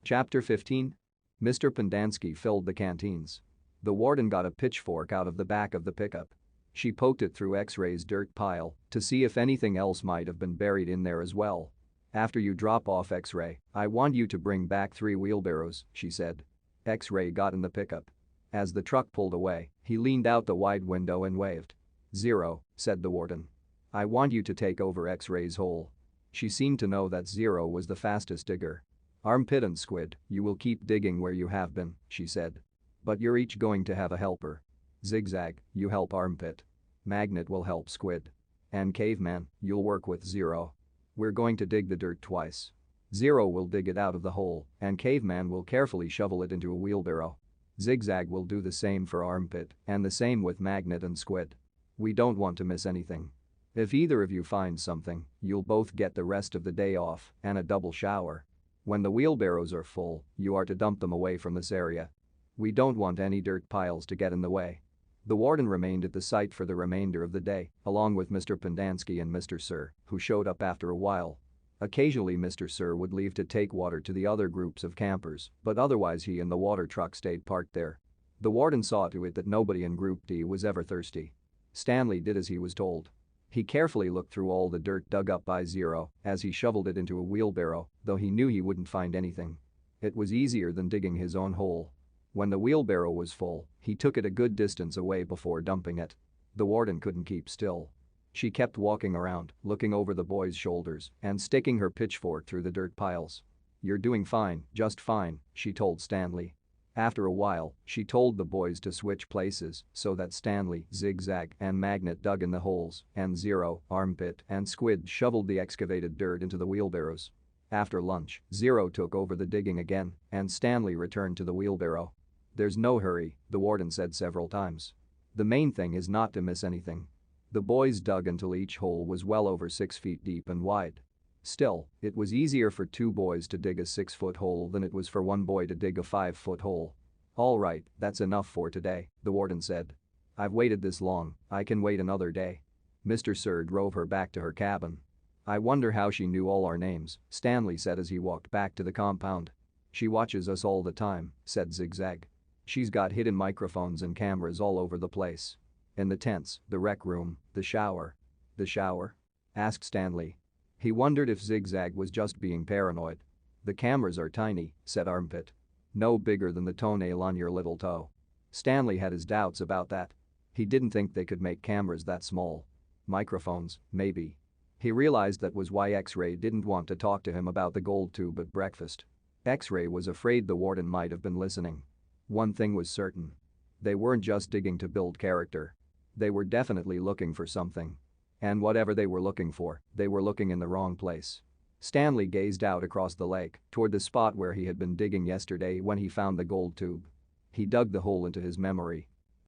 Chapter 15. Mr. Pendanski filled the canteens. The warden got a pitchfork out of the back of the pickup. She poked it through X-ray's dirt pile to see if anything else might have been buried in there as well. "After you drop off X-ray, I want you to bring back 3 wheelbarrows," she said. X-ray got in the pickup. As the truck pulled away, he leaned out the wide window and waved. "Zero," said the warden. "I want you to take over X-ray's hole." She seemed to know that Zero was the fastest digger. "Armpit and Squid, you will keep digging where you have been," she said. "But you're each going to have a helper. Zigzag, you help Armpit. Magnet will help Squid. And Caveman, you'll work with Zero. We're going to dig the dirt twice. Zero will dig it out of the hole, and Caveman will carefully shovel it into a wheelbarrow. Zigzag will do the same for Armpit, and the same with Magnet and Squid. We don't want to miss anything. If either of you finds something, you'll both get the rest of the day off and a double shower. When the wheelbarrows are full, you are to dump them away from this area. We don't want any dirt piles to get in the way." The warden remained at the site for the remainder of the day, along with Mr. Pendanski and Mr. Sir, who showed up after a while. Occasionally Mr. Sir would leave to take water to the other groups of campers, but otherwise he and the water truck stayed parked there. The warden saw to it that nobody in Group D was ever thirsty. Stanley did as he was told. He carefully looked through all the dirt dug up by Zero as he shoveled it into a wheelbarrow, though he knew he wouldn't find anything. It was easier than digging his own hole. When the wheelbarrow was full, he took it a good distance away before dumping it. The warden couldn't keep still. She kept walking around, looking over the boys' shoulders and sticking her pitchfork through the dirt piles. "You're doing fine, just fine," she told Stanley. After a while, she told the boys to switch places so that Stanley, Zigzag, and Magnet dug in the holes and Zero, Armpit, and Squid shoveled the excavated dirt into the wheelbarrows. After lunch, Zero took over the digging again and Stanley returned to the wheelbarrow. "There's no hurry," the warden said several times. "The main thing is not to miss anything." The boys dug until each hole was well over 6 feet deep and wide. Still, it was easier for 2 boys to dig a 6-foot hole than it was for 1 boy to dig a 5-foot hole. "All right, that's enough for today," the warden said. "I've waited this long, I can wait another day." Mr. Sir drove her back to her cabin. "I wonder how she knew all our names," Stanley said as he walked back to the compound. "She watches us all the time," said Zigzag. "She's got hidden microphones and cameras all over the place. In the tents, the rec room, the shower." "The shower?" asked Stanley. He wondered if Zigzag was just being paranoid. "The cameras are tiny," said Armpit. "No bigger than the toenail on your little toe." Stanley had his doubts about that. He didn't think they could make cameras that small. Microphones, maybe. He realized that was why X-ray didn't want to talk to him about the gold tube at breakfast. X-ray was afraid the warden might have been listening. One thing was certain. They weren't just digging to build character. They were definitely looking for something. And whatever they were looking for, they were looking in the wrong place. Stanley gazed out across the lake toward the spot where he had been digging yesterday when he found the gold tube. He dug the hole into his memory